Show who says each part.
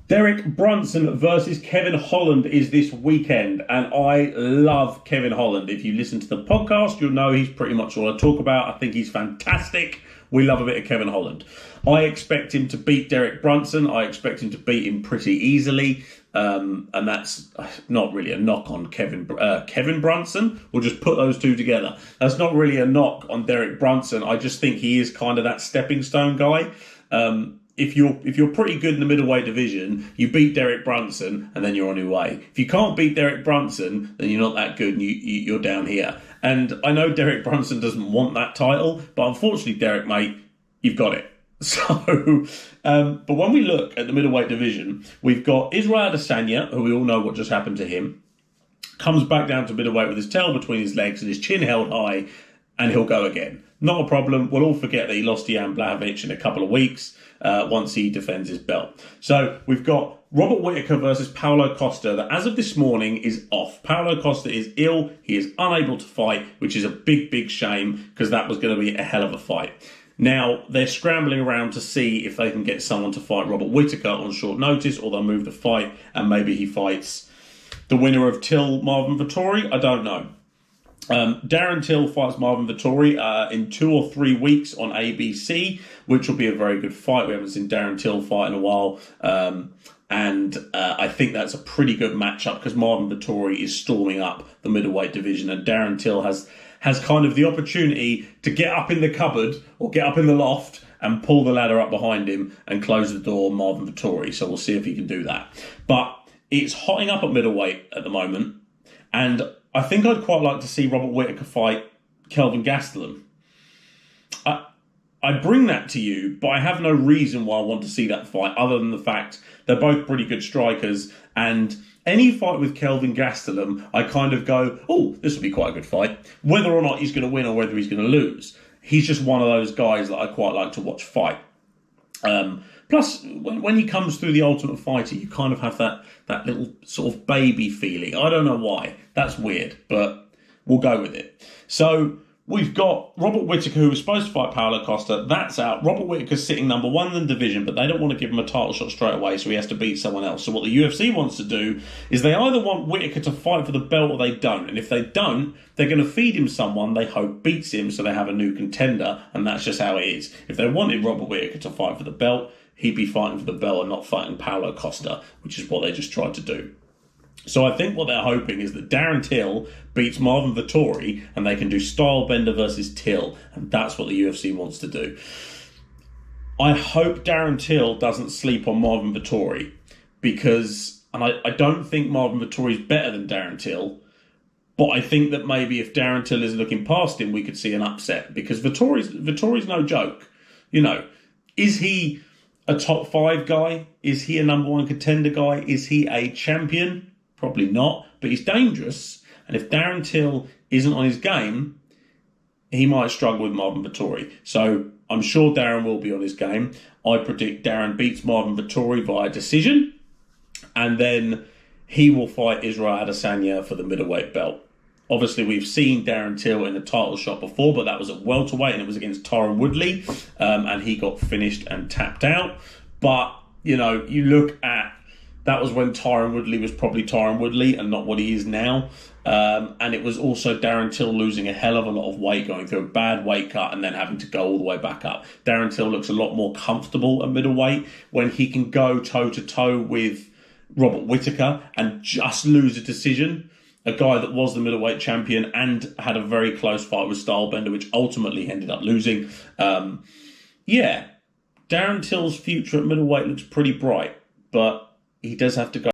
Speaker 1: Derrick Brunson versus Kevin Holland is this weekend, and I love Kevin Holland. If you listen to the podcast, you'll know he's pretty much all I talk about. I think he's fantastic. We love a bit of Kevin Holland. I expect him to beat Derrick Brunson. I expect him to beat him pretty easily. And that's not really a knock on Kevin Brunson. We'll just put those two together. That's not really a knock on Derrick Brunson. I just think he is kind of that stepping stone guy. If you're pretty good in the middleweight division, you beat Derrick Brunson and then you're on your way. If you can't beat Derrick Brunson, then you're not that good and you're down here. And I know Derrick Brunson doesn't want that title, but unfortunately, Derrick, mate, you've got it. So, but when we look at the middleweight division, we've got Israel Adesanya, who we all know what just happened to him, comes back down to middleweight with his tail between his legs and his chin held high, and he'll go again. Not a problem. We'll all forget that he lost to Jan Blachowicz in a couple of weeks once he defends his belt. So we've got Robert Whittaker versus Paulo Costa that as of this morning is off. Paulo Costa is ill. He is unable to fight, which is a big, big shame because that was going to be a hell of a fight. Now, they're scrambling around to see if they can get someone to fight Robert Whittaker on short notice, or they'll move the fight and maybe he fights the winner of Till Marvin Vettori. I don't know. Darren Till fights Marvin Vettori in 2 or 3 weeks on ABC, which will be a very good fight. We haven't seen Darren Till fight in a while. And I think that's a pretty good matchup because Marvin Vettori is storming up the middleweight division, and Darren Till has kind of the opportunity to get up in the cupboard or get up in the loft and pull the ladder up behind him and close the door on Marvin Vettori. So we'll see if he can do that. But it's hotting up at middleweight at the moment, and I think I'd quite like to see Robert Whittaker fight Kelvin Gastelum. I bring that to you, but I have no reason why I want to see that fight other than the fact they're both pretty good strikers, and any fight with Kelvin Gastelum, I kind of go, oh, this will be quite a good fight. Whether or not he's going to win or whether he's going to lose, he's just one of those guys that I quite like to watch fight. Plus, when he comes through the Ultimate Fighter, you kind of have that little sort of baby feeling. I don't know why. That's weird, but we'll go with it. So we've got Robert Whittaker, who was supposed to fight Paulo Costa. That's out. Robert Whittaker's sitting number 1 in the division, but they don't want to give him a title shot straight away, so he has to beat someone else. So what the UFC wants to do is they either want Whittaker to fight for the belt or they don't. And if they don't, they're going to feed him someone they hope beats him so they have a new contender, and that's just how it is. If they wanted Robert Whittaker to fight for the belt, he'd be fighting for the belt and not fighting Paulo Costa, which is what they just tried to do. So I think what they're hoping is that Darren Till beats Marvin Vettori and they can do Stylebender versus Till, and that's what the UFC wants to do. I hope Darren Till doesn't sleep on Marvin Vettori because, and I don't think Marvin Vettori is better than Darren Till, but I think that maybe if Darren Till is looking past him, we could see an upset because Vettori's no joke. You know, is he a top 5 guy? Is he a number 1 contender guy? Is he a champion? Probably not, but he's dangerous. And if Darren Till isn't on his game, he might struggle with Marvin Vettori. So I'm sure Darren will be on his game. I predict Darren beats Marvin Vettori via decision, and then he will fight Israel Adesanya for the middleweight belt. Obviously, we've seen Darren Till in a title shot before, but that was at welterweight, and it was against Tyron Woodley, and he got finished and tapped out. But, you know, you look at, that was when Tyron Woodley was probably Tyron Woodley and not what he is now. And it was also Darren Till losing a hell of a lot of weight, going through a bad weight cut and then having to go all the way back up. Darren Till looks a lot more comfortable at middleweight when he can go toe-to-toe with Robert Whittaker and just lose a decision. A guy that was the middleweight champion and had a very close fight with Stylebender, which ultimately ended up losing. Darren Till's future at middleweight looks pretty bright, but he does have to go